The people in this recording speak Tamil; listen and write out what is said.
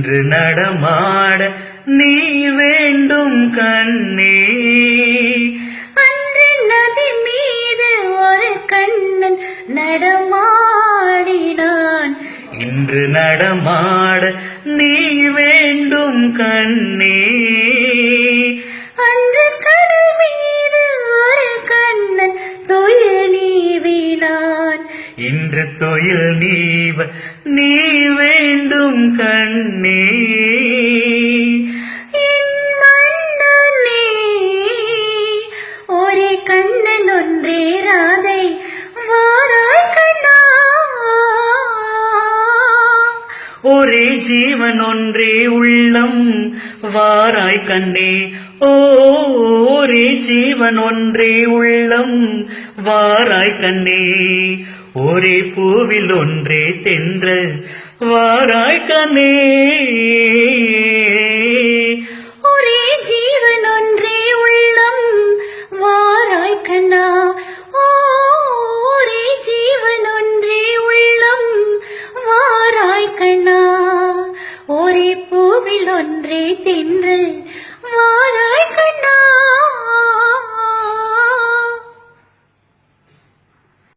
இன்று நடமாட நீ வேண்டும் கண்ணே. அன்று நதி மீது ஒரு கண்ணன் நடமாடினான். இன்று நடமாட நீ வேண்டும் கண்ணே. அன்று கடல் மீது ஒரு கண்ணன் துயில் நீவினான். இன்று தொழில் நீவ நீ வேண்டும் கண்ணே. என் மன்னனே, ஒரே கண்ணன் ஒன்றே ராதை வாராய் கண்ணா. ஒரே ஜீவன் ஒன்றே உள்ளம் வாராய் கண்ணே. ஒரே ஜீவன் ஒன்றே உள்ளம் வாராய் கண்ணே. ஒரே பூவில் ஒன்றே தென்றல் வாராய் கண்ணே. ஒரே ஜீவன் ஒன்றே உள்ளம் வாராய் கண்ணா. ஒரே ஜீவன் ஒன்றே உள்ளம் வாராய் கண்ணா. ஒரே பூவில் ஒன்றே தென்றல் வாராய் கண்ணா.